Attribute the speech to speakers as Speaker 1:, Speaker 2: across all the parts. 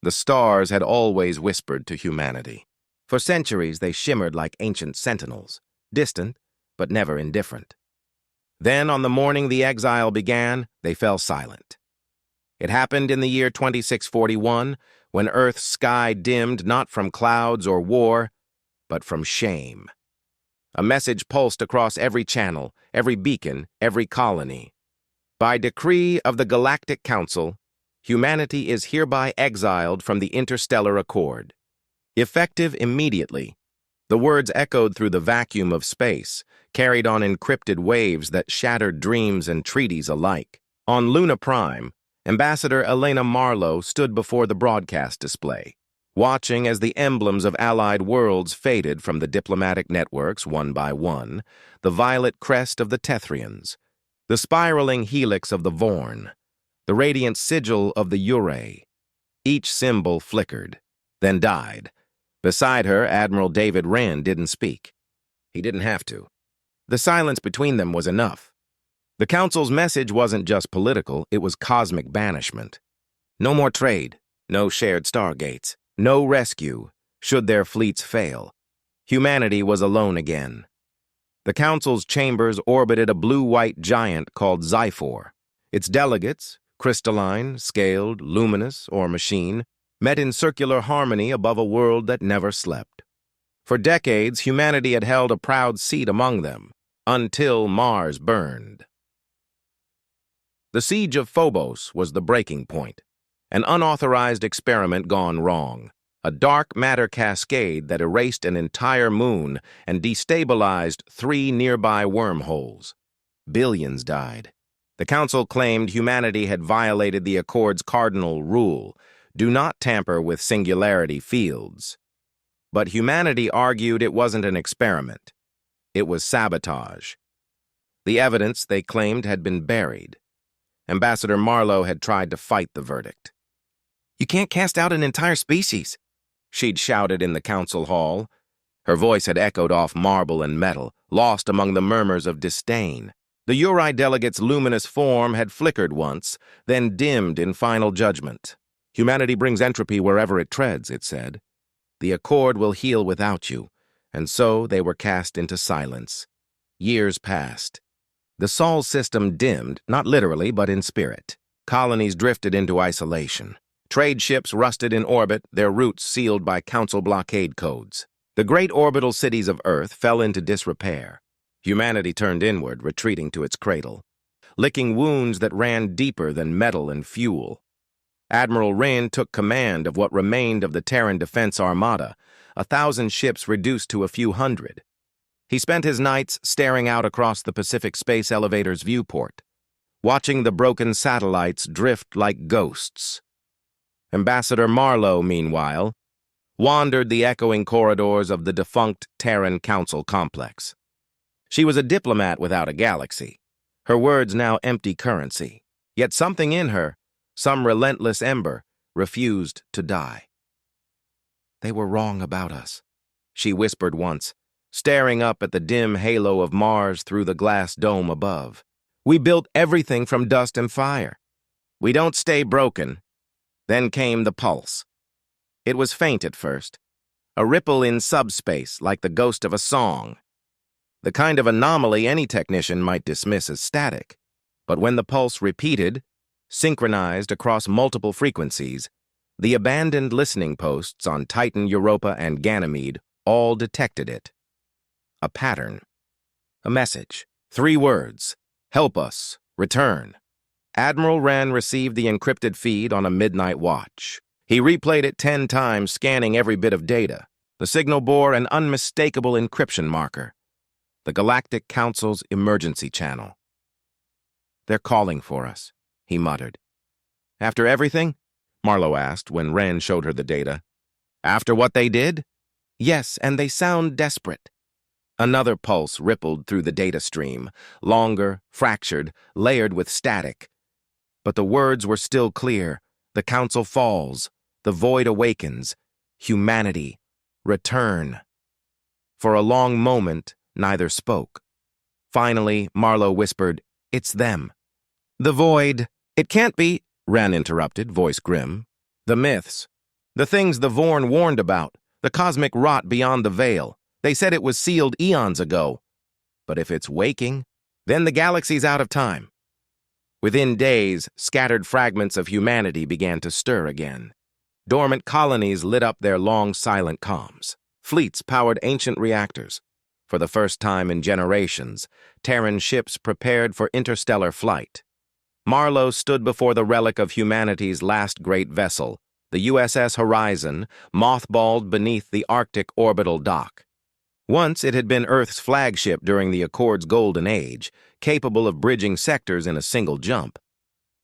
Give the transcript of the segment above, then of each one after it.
Speaker 1: The stars had always whispered to humanity. For centuries, they shimmered like ancient sentinels, distant, but never indifferent. Then, on the morning the exile began, they fell silent. It happened in the year 2641, when Earth's sky dimmed not from clouds or war, but from shame. A message pulsed across every channel, every beacon, every colony. By decree of the Galactic Council, humanity is hereby exiled from the interstellar accord. Effective immediately, the words echoed through the vacuum of space, carried on encrypted waves that shattered dreams and treaties alike. On Luna Prime, Ambassador Elena Marlowe stood before the broadcast display, watching as the emblems of allied worlds faded from the diplomatic networks one by one, the violet crest of the Tethrians, the spiraling helix of the Vorn, the radiant sigil of the Ure. Each symbol flickered, then died. Beside her, Admiral David Rand didn't speak. He didn't have to. The silence between them was enough. The Council's message wasn't just political, it was cosmic banishment. No more trade, no shared stargates, no rescue, should their fleets fail. Humanity was alone again. The Council's chambers orbited a blue-white giant called Zyphor. Its delegates, crystalline, scaled, luminous, or machine, met in circular harmony above a world that never slept. For decades, humanity had held a proud seat among them, until Mars burned. The siege of Phobos was the breaking point, an unauthorized experiment gone wrong, a dark matter cascade that erased an entire moon and destabilized 3 nearby wormholes. Billions died. The Council claimed humanity had violated the Accord's cardinal rule: do not tamper with singularity fields. But humanity argued it wasn't an experiment. It was sabotage. The evidence, they claimed, had been buried. Ambassador Marlowe had tried to fight the verdict. "You can't cast out an entire species," she'd shouted in the council hall. Her voice had echoed off marble and metal, lost among the murmurs of disdain. The Uri delegate's luminous form had flickered once, then dimmed in final judgment. "Humanity brings entropy wherever it treads," it said. "The Accord will heal without you." And so they were cast into silence. Years passed. The Sol system dimmed, not literally, but in spirit. Colonies drifted into isolation. Trade ships rusted in orbit, their routes sealed by Council blockade codes. The great orbital cities of Earth fell into disrepair. Humanity turned inward, retreating to its cradle, licking wounds that ran deeper than metal and fuel. Admiral Rand took command of what remained of the Terran Defense Armada, 1,000 ships reduced to a few hundred. He spent his nights staring out across the Pacific Space Elevator's viewport, watching the broken satellites drift like ghosts. Ambassador Marlowe, meanwhile, wandered the echoing corridors of the defunct Terran Council complex. She was a diplomat without a galaxy, her words now empty currency. Yet something in her, some relentless ember, refused to die. "They were wrong about us," she whispered once, staring up at the dim halo of Mars through the glass dome above. "We built everything from dust and fire. We don't stay broken." Then came the pulse. It was faint at first, a ripple in subspace like the ghost of a song. The kind of anomaly any technician might dismiss as static. But when the pulse repeated, synchronized across multiple frequencies, the abandoned listening posts on Titan, Europa, and Ganymede all detected it. A pattern. A message. 3 words. "Help us. Return." Admiral Rand received the encrypted feed on a midnight watch. He replayed it 10 times, scanning every bit of data. The signal bore an unmistakable encryption marker: the Galactic Council's emergency channel. "They're calling for us," he muttered. "After everything?" Marlowe asked when Rand showed her the data. "After what they did?" "Yes, and they sound desperate." Another pulse rippled through the data stream, longer, fractured, layered with static. But the words were still clear. "The Council falls. The void awakens. Humanity. Return." For a long moment, neither spoke. Finally, Marlowe whispered, "It's them." "The void." "It can't be," Rand interrupted, voice grim. "The myths. The things the Vorn warned about, the cosmic rot beyond the veil. They said it was sealed eons ago. But if it's waking, then the galaxy's out of time. Within days, scattered fragments of humanity began to stir again. Dormant colonies lit up their long, silent comms. Fleets powered ancient reactors. For the first time in generations, Terran ships prepared for interstellar flight. Marlowe stood before the relic of humanity's last great vessel, the USS Horizon, mothballed beneath the Arctic orbital dock. Once it had been Earth's flagship during the Accord's golden age, capable of bridging sectors in a single jump.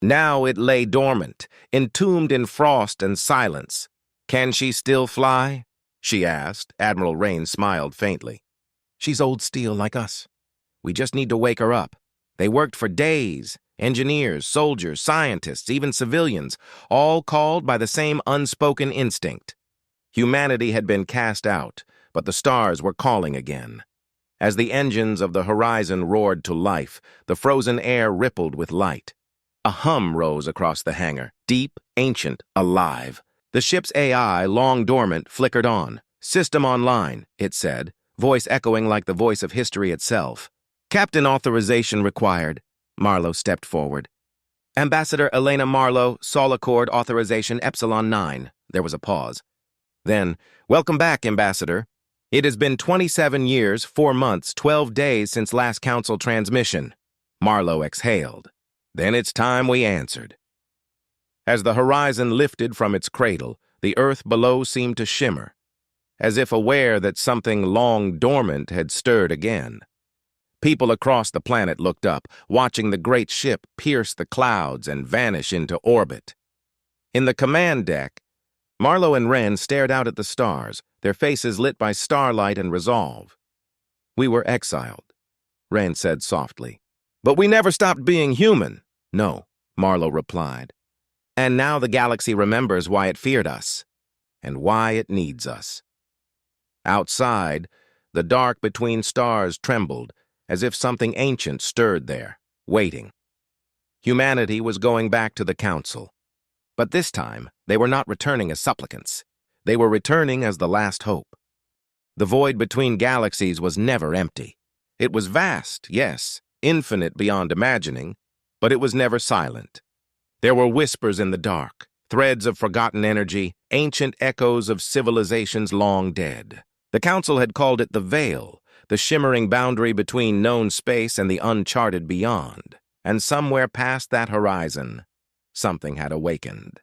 Speaker 1: Now it lay dormant, entombed in frost and silence. "Can she still fly?" she asked. Admiral Rain smiled faintly. "She's old steel like us. We just need to wake her up." They worked for days. Engineers, soldiers, scientists, even civilians, all called by the same unspoken instinct. Humanity had been cast out, but the stars were calling again. As the engines of the Horizon roared to life, the frozen air rippled with light. A hum rose across the hangar, deep, ancient, alive. The ship's AI, long dormant, flickered on. "System online," it said, voice echoing like the voice of history itself. "Captain authorization required." Marlowe stepped forward. "Ambassador Elena Marlowe, Sol Accord Authorization Epsilon 9. There was a pause. Then, "Welcome back, Ambassador. It has been 27 years, 4 months, 12 days since last council transmission." Marlowe exhaled. "Then it's time we answered." As the Horizon lifted from its cradle, the Earth below seemed to shimmer, as if aware that something long dormant had stirred again. People across the planet looked up, watching the great ship pierce the clouds and vanish into orbit. In the command deck, Marlowe and Wren stared out at the stars, their faces lit by starlight and resolve. "We were exiled," Wren said softly. "But we never stopped being human." "No," Marlowe replied. "And now the galaxy remembers why it feared us, and why it needs us." Outside, the dark between stars trembled, as if something ancient stirred there, waiting. Humanity was going back to the council. But this time, they were not returning as supplicants. They were returning as the last hope. The void between galaxies was never empty. It was vast, yes, infinite beyond imagining, but it was never silent. There were whispers in the dark, threads of forgotten energy, ancient echoes of civilizations long dead. The council had called it the Veil, the shimmering boundary between known space and the uncharted beyond. And somewhere past that horizon, something had awakened.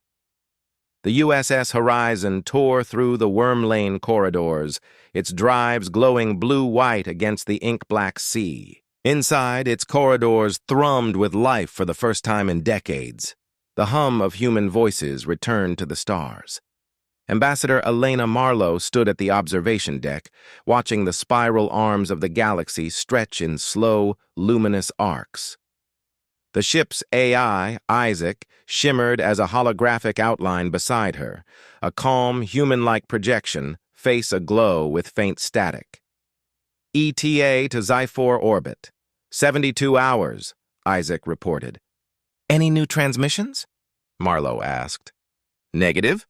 Speaker 1: The USS Horizon tore through the worm-lane corridors, its drives glowing blue-white against the ink-black sea. Inside, its corridors thrummed with life for the first time in decades. The hum of human voices returned to the stars. Ambassador Elena Marlowe stood at the observation deck, watching the spiral arms of the galaxy stretch in slow, luminous arcs. The ship's AI, Isaac, shimmered as a holographic outline beside her, a calm, human-like projection, face aglow with faint static. "ETA to Zyphor orbit. 72 hours, Isaac reported. "Any new transmissions?" Marlowe asked. "Negative.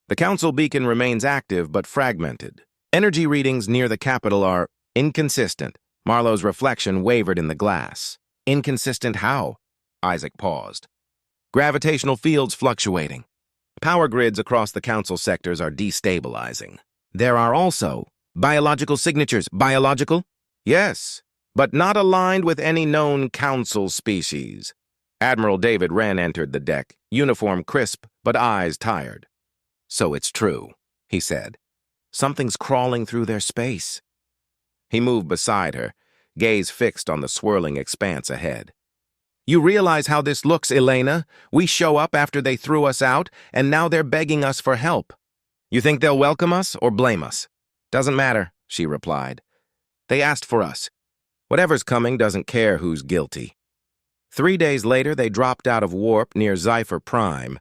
Speaker 1: The council beacon remains active but fragmented. Energy readings near the capital are inconsistent." Marlowe's reflection wavered in the glass. "Inconsistent how?" Isaac paused. "Gravitational fields fluctuating. Power grids across the council sectors are destabilizing. There are also biological signatures." "Biological?" "Yes, but not aligned with any known council species." Admiral David Wren entered the deck, uniform crisp but eyes tired. "So it's true," he said. "Something's crawling through their space." He moved beside her, gaze fixed on the swirling expanse ahead. "You realize how this looks, Elena? We show up after they threw us out, and now they're begging us for help. You think they'll welcome us or blame us?" "Doesn't matter," she replied. "They asked for us. Whatever's coming doesn't care who's guilty." 3 days later, they dropped out of warp near Zyphor Prime,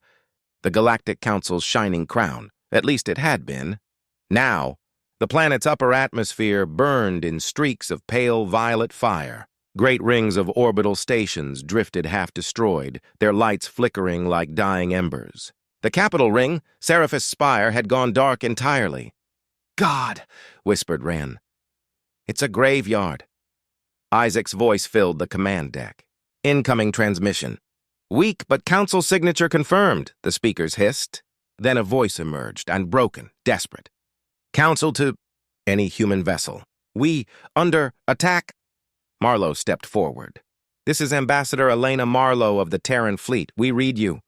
Speaker 1: the Galactic Council's shining crown. At least it had been. Now, the planet's upper atmosphere burned in streaks of pale violet fire. Great rings of orbital stations drifted half-destroyed, their lights flickering like dying embers. The Capitol ring, Seraphis spire, had gone dark entirely. "God," whispered Wren. "It's a graveyard." Isaac's voice filled the command deck. "Incoming transmission." "Weak, but council signature confirmed," the speakers hissed. Then a voice emerged, and broken, desperate. "Council to any human vessel. We under attack." Marlowe stepped forward. "This is Ambassador Elena Marlowe of the Terran Fleet. We read you.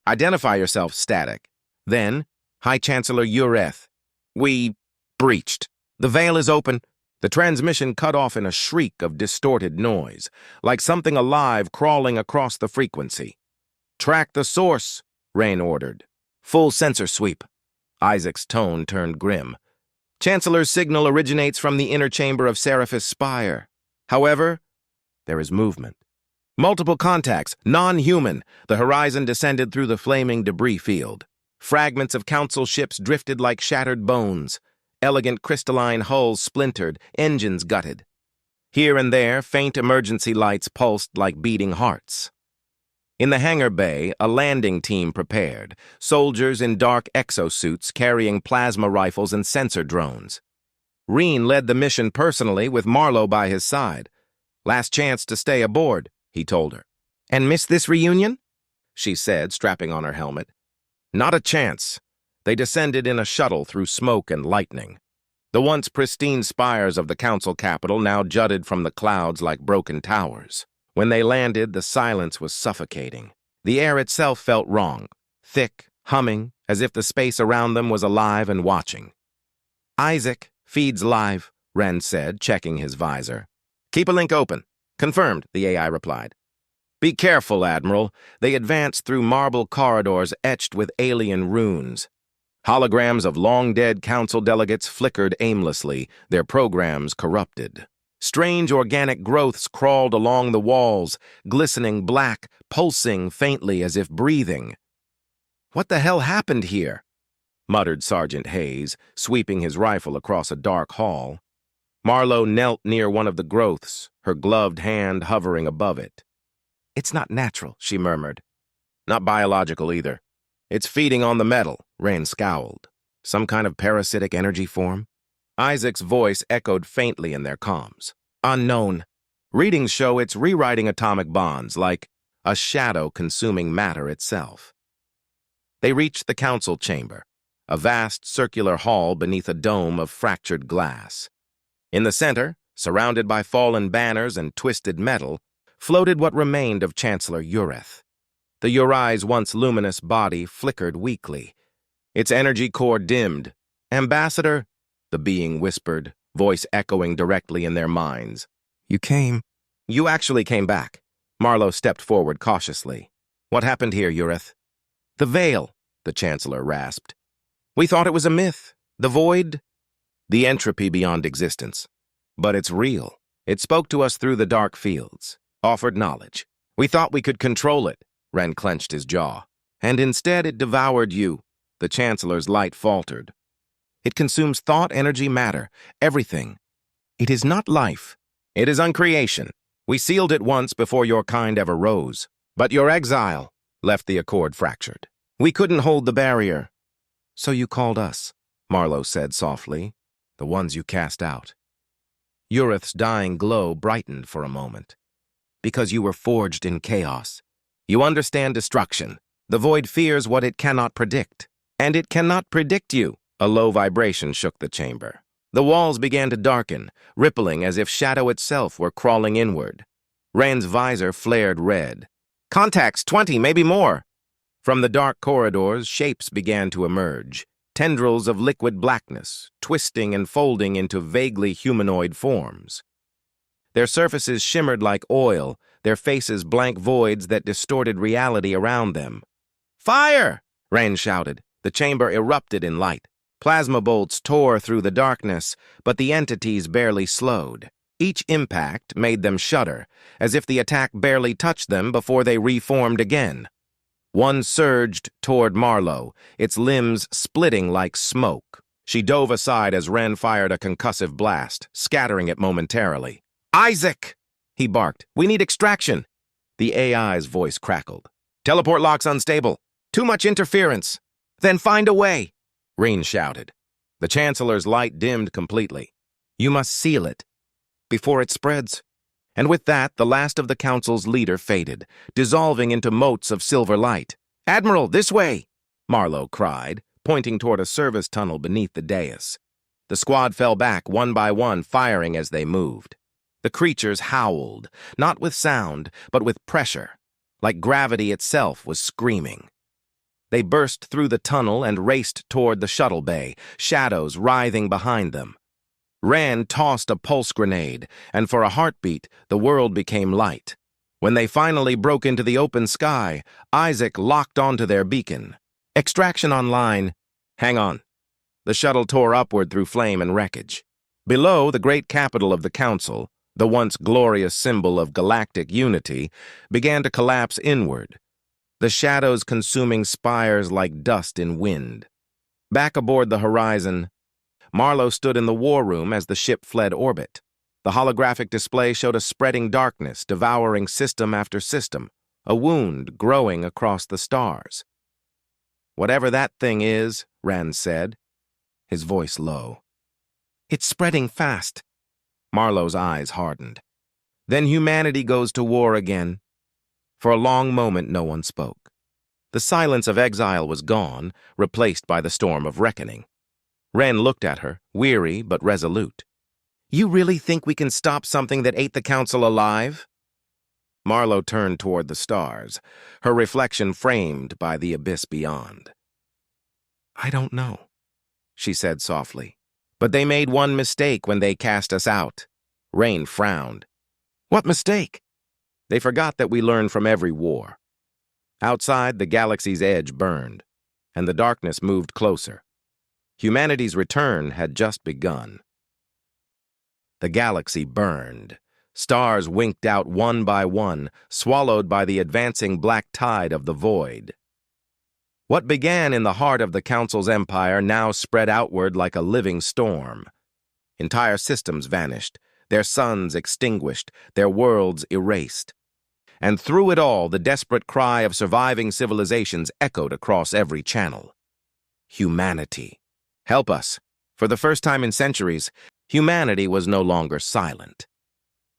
Speaker 1: Identify yourself, static." Then, High Chancellor Ureth. "We breached. The veil is open." The transmission cut off in a shriek of distorted noise, like something alive crawling across the frequency. "Track the source," Rain ordered. "Full sensor sweep." Isaac's tone turned grim. "Chancellor's signal originates from the inner chamber of Seraphis Spire. However, there is movement. Multiple contacts, non-human." The horizon descended through the flaming debris field. Fragments of council ships drifted like shattered bones. Elegant crystalline hulls splintered, engines gutted. Here and there, faint emergency lights pulsed like beating hearts. In the hangar bay, a landing team prepared, soldiers in dark exosuits carrying plasma rifles and sensor drones. Reen led the mission personally with Marlowe by his side. "Last chance to stay aboard," he told her. "And miss this reunion?" she said, strapping on her helmet. "Not a chance." They descended in a shuttle through smoke and lightning. The once pristine spires of the council capital now jutted from the clouds like broken towers. When they landed, the silence was suffocating. The air itself felt wrong, thick, humming, as if the space around them was alive and watching. "Isaac, feeds live," Wren said, checking his visor. "Keep a link open." "Confirmed," the AI replied. "Be careful, Admiral." They advanced through marble corridors etched with alien runes. Holograms of long-dead council delegates flickered aimlessly, their programs corrupted. Strange organic growths crawled along the walls, glistening black, pulsing faintly as if breathing. "What the hell happened here?" muttered Sergeant Hayes, sweeping his rifle across a dark hall. Marlowe knelt near one of the growths, her gloved hand hovering above it. "It's not natural," she murmured. "Not biological either. It's feeding on the metal," Rain scowled. "Some kind of parasitic energy form?" Isaac's voice echoed faintly in their comms. "Unknown. Readings show it's rewriting atomic bonds, like a shadow consuming matter itself." They reached the council chamber, a vast circular hall beneath a dome of fractured glass. In the center, surrounded by fallen banners and twisted metal, floated what remained of Chancellor Ureth. The Uri's once luminous body flickered weakly. Its energy core dimmed. "Ambassador," the being whispered, voice echoing directly in their minds. "You came." "You actually came back." Marlowe stepped forward cautiously. "What happened here, Ureth?" "The veil," the Chancellor rasped. "We thought it was a myth. The void, the entropy beyond existence. But it's real. It spoke to us through the dark fields, offered knowledge. We thought we could control it." Wren clenched his jaw. "And instead it devoured you." The Chancellor's light faltered. "It consumes thought, energy, matter, everything. It is not life. It is uncreation. We sealed it once before your kind ever rose. But your exile left the accord fractured. We couldn't hold the barrier." "So you called us," Marlowe said softly. "The ones you cast out." Ureth's dying glow brightened for a moment. "Because you were forged in chaos. You understand destruction. The void fears what it cannot predict. And it cannot predict you." A low vibration shook the chamber. The walls began to darken, rippling as if shadow itself were crawling inward. Rand's visor flared red. "Contacts, 20, maybe more." From the dark corridors, shapes began to emerge. Tendrils of liquid blackness, twisting and folding into vaguely humanoid forms. Their surfaces shimmered like oil, their faces blank voids that distorted reality around them. "Fire!" Rand shouted. The chamber erupted in light. Plasma bolts tore through the darkness, but the entities barely slowed. Each impact made them shudder, as if the attack barely touched them before they reformed again. One surged toward Marlowe, its limbs splitting like smoke. She dove aside as Wren fired a concussive blast, scattering it momentarily. "Isaac!" he barked. "We need extraction." The AI's voice crackled. "Teleport lock's unstable." Too much interference. Then find a way, Reen shouted. The Chancellor's light dimmed completely. You must seal it before it spreads. And with that, the last of the Council's leader faded, dissolving into motes of silver light. Admiral, this way, Marlowe cried, pointing toward a service tunnel beneath the dais. The squad fell back one by one, firing as they moved. The creatures howled, not with sound, but with pressure, like gravity itself was screaming. They burst through the tunnel and raced toward the shuttle bay, shadows writhing behind them. Rand tossed a pulse grenade, and for a heartbeat, the world became light. When they finally broke into the open sky, Isaac locked onto their beacon. Extraction online. Hang on. The shuttle tore upward through flame and wreckage. Below, the great capital of the Council, the once glorious symbol of galactic unity, began to collapse inward, the shadows consuming spires like dust in wind. Back aboard the horizon, Marlowe stood in the war room as the ship fled orbit. The holographic display showed a spreading darkness, devouring system after system, a wound growing across the stars. Whatever that thing is, Rand said, his voice low. It's spreading fast. Marlowe's eyes hardened. Then humanity goes to war again. For a long moment, no one spoke. The silence of exile was gone, replaced by the storm of reckoning. Ren looked at her, weary but resolute. You really think we can stop something that ate the Council alive? Marlowe turned toward the stars, her reflection framed by the abyss beyond. I don't know, she said softly. But they made one mistake when they cast us out. Rain frowned. What mistake? They forgot that we learned from every war. Outside, the galaxy's edge burned, and the darkness moved closer. Humanity's return had just begun. The galaxy burned. Stars winked out one by one, swallowed by the advancing black tide of the void. What began in the heart of the Council's empire now spread outward like a living storm. Entire systems vanished, their suns extinguished, their worlds erased. And through it all, the desperate cry of surviving civilizations echoed across every channel. Humanity. Help us. For the first time in centuries, humanity was no longer silent.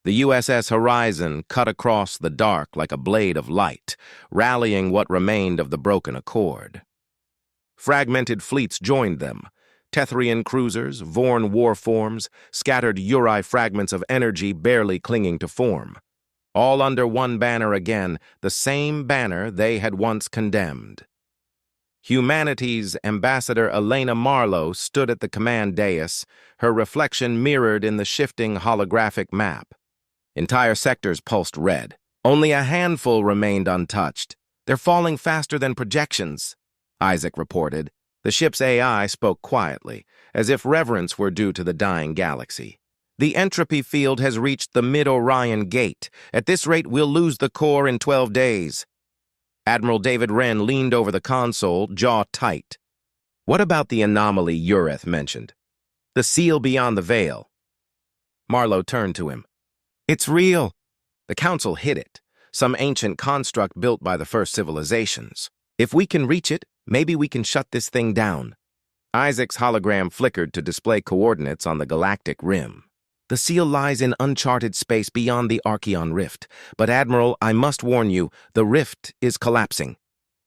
Speaker 1: The USS Horizon cut across the dark like a blade of light, rallying what remained of the broken accord. Fragmented fleets joined them. Tethrian cruisers, Vorn warforms, scattered Uri fragments of energy barely clinging to form. All under one banner again, the same banner they had once condemned. Humanity's ambassador Elena Marlowe stood at the command dais, her reflection mirrored in the shifting holographic map. Entire sectors pulsed red. Only a handful remained untouched. They're falling faster than projections, Isaac reported. The ship's AI spoke quietly, as if reverence were due to the dying galaxy. The entropy field has reached the mid-Orion gate. At this rate, we'll lose the core in 12 days. Admiral David Wren leaned over the console, jaw tight. What about the anomaly Ureth mentioned? The seal beyond the veil. Marlowe turned to him. It's real. The Council hid it, some ancient construct built by the first civilizations. If we can reach it, maybe we can shut this thing down. Isaac's hologram flickered to display coordinates on the galactic rim. The seal lies in uncharted space beyond the Archeon Rift. But, Admiral, I must warn you, the rift is collapsing.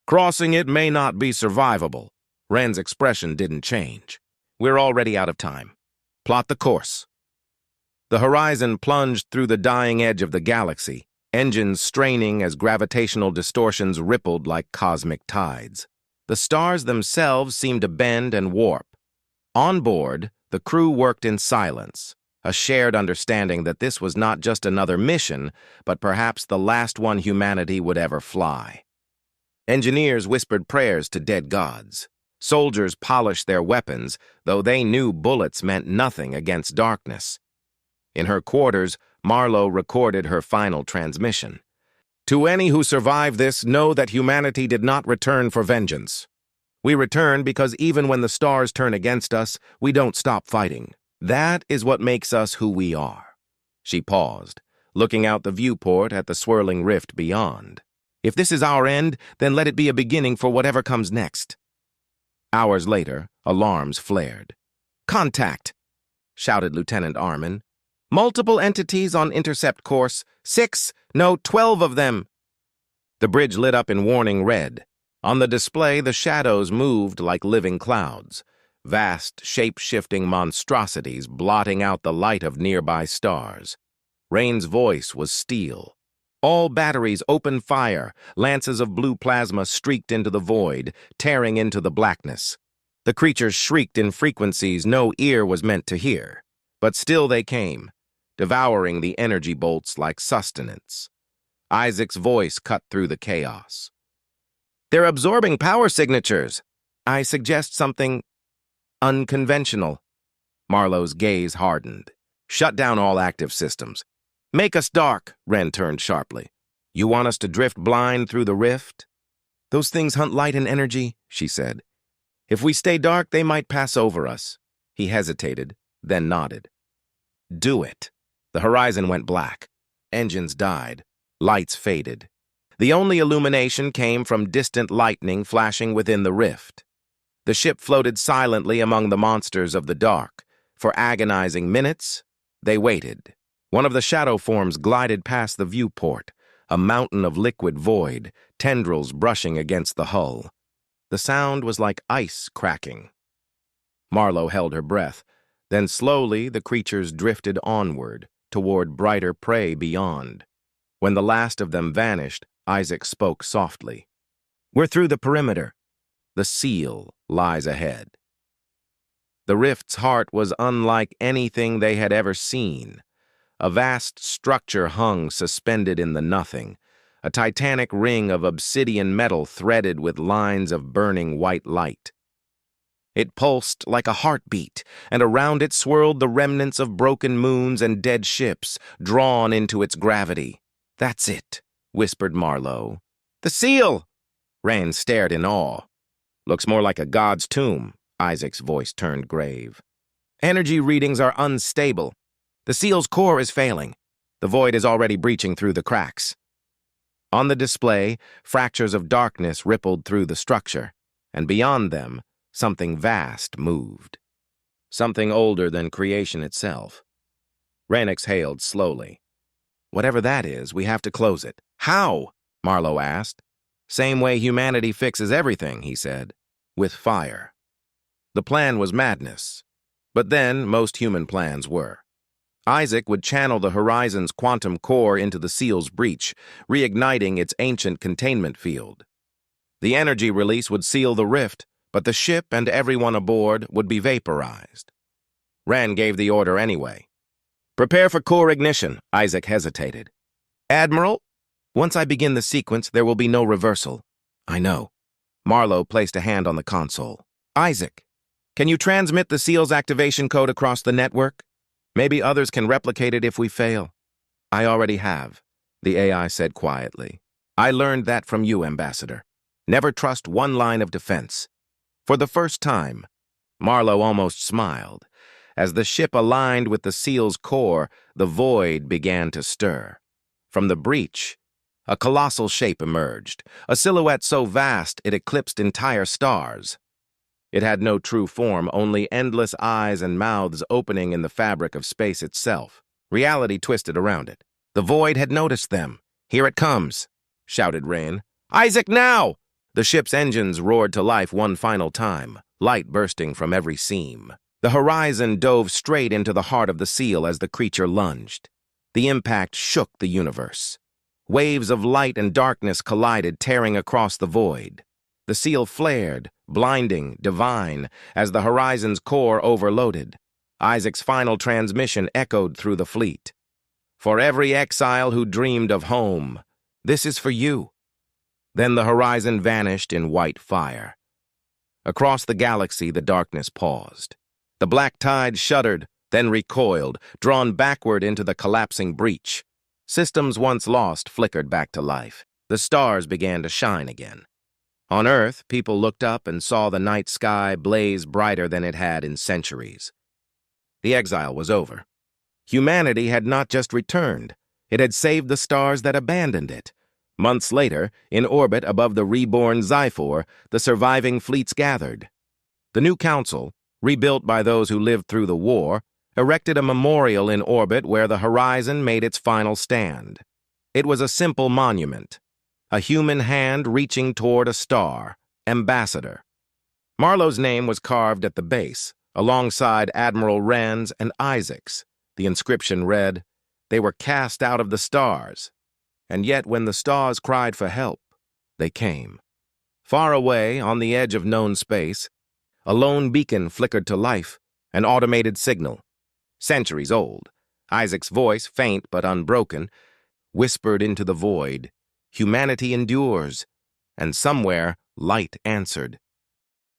Speaker 1: Crossing it may not be survivable. Rand's expression didn't change. We're already out of time. Plot the course. The horizon plunged through the dying edge of the galaxy, engines straining as gravitational distortions rippled like cosmic tides. The stars themselves seemed to bend and warp. On board, the crew worked in silence, a shared understanding that this was not just another mission, but perhaps the last one humanity would ever fly. Engineers whispered prayers to dead gods. Soldiers polished their weapons, though they knew bullets meant nothing against darkness. In her quarters, Marlowe recorded her final transmission. To any who survive this, know that humanity did not return for vengeance. We return because even when the stars turn against us, we don't stop fighting. That is what makes us who we are. She paused, looking out the viewport at the swirling rift beyond. If this is our end, then let it be a beginning for whatever comes next. Hours later, alarms flared. "Contact!" shouted Lieutenant Armin. "Multiple entities on intercept course. 6, no, 12 of them." The bridge lit up in warning red. On the display, the shadows moved like living clouds, vast, shape-shifting monstrosities blotting out the light of nearby stars. Rain's voice was steel. All batteries opened fire. Lances of blue plasma streaked into the void, tearing into the blackness. The creatures shrieked in frequencies no ear was meant to hear. But still they came, devouring the energy bolts like sustenance. Isaac's voice cut through the chaos. "They're absorbing power signatures. I suggest something unconventional." Marlowe's gaze hardened. "Shut down all active systems. Make us dark," Wren turned sharply. "You want us to drift blind through the rift?" "Those things hunt light and energy," she said. "If we stay dark, they might pass over us." He hesitated, then nodded. "Do it." The horizon went black. Engines died. Lights faded. The only illumination came from distant lightning flashing within the rift. The ship floated silently among the monsters of the dark. For agonizing minutes, they waited. One of the shadow forms glided past the viewport, a mountain of liquid void, tendrils brushing against the hull. The sound was like ice cracking. Marlowe held her breath. Then slowly the creatures drifted onward, toward brighter prey beyond. When the last of them vanished, Isaac spoke softly. "We're through the perimeter. The seal lies ahead." The rift's heart was unlike anything they had ever seen. A vast structure hung suspended in the nothing, a titanic ring of obsidian metal threaded with lines of burning white light. It pulsed like a heartbeat, and around it swirled the remnants of broken moons and dead ships, drawn into its gravity. "That's it," whispered Marlowe. "The seal!" Rand stared in awe. "Looks more like a god's tomb." Isaac's voice turned grave. "Energy readings are unstable. The seal's core is failing. The void is already breaching through the cracks." On the display, fractures of darkness rippled through the structure, and beyond them, something vast moved. Something older than creation itself. Wren exhaled slowly. "Whatever that is, we have to close it." "How?" Marlowe asked. "Same way humanity fixes everything," he said. "With fire." The plan was madness. But then, most human plans were. Isaac would channel the Horizon's quantum core into the seal's breach, reigniting its ancient containment field. The energy release would seal the rift, but the ship and everyone aboard would be vaporized. Rand gave the order anyway. "Prepare for core ignition," Isaac hesitated. "Admiral, once I begin the sequence, there will be no reversal." "I know." Marlowe placed a hand on the console. "Isaac, can you transmit the seal's activation code across the network? Maybe others can replicate it if we fail." "I already have," the AI said quietly. "I learned that from you, Ambassador. Never trust one line of defense." For the first time, Marlowe almost smiled. As the ship aligned with the seal's core, the void began to stir. From the breach, a colossal shape emerged, a silhouette so vast it eclipsed entire stars. It had no true form, only endless eyes and mouths opening in the fabric of space itself. Reality twisted around it. The void had noticed them. "Here it comes," shouted Rain. "Isaac, now!" The ship's engines roared to life one final time, light bursting from every seam. The horizon dove straight into the heart of the seal as the creature lunged. The impact shook the universe. Waves of light and darkness collided, tearing across the void. The seal flared, blinding, divine, as the horizon's core overloaded. Isaac's final transmission echoed through the fleet. "For every exile who dreamed of home, this is for you." Then the horizon vanished in white fire. Across the galaxy, the darkness paused. The black tide shuddered, then recoiled, drawn backward into the collapsing breach. Systems once lost flickered back to life. The stars began to shine again. On Earth, people looked up and saw the night sky blaze brighter than it had in centuries. The exile was over. Humanity had not just returned. It had saved the stars that abandoned it. Months later, in orbit above the reborn Zyphor, the surviving fleets gathered. The new council, rebuilt by those who lived through the war, erected a memorial in orbit where the horizon made its final stand. It was a simple monument, a human hand reaching toward a star, Ambassador. Marlowe's name was carved at the base, alongside Admiral Rand's and Isaac's. The inscription read, "They were cast out of the stars, and yet when the stars cried for help, they came." Far away, on the edge of known space, a lone beacon flickered to life, an automated signal. Centuries old, Isaac's voice, faint but unbroken, whispered into the void, "Humanity endures," and somewhere light answered,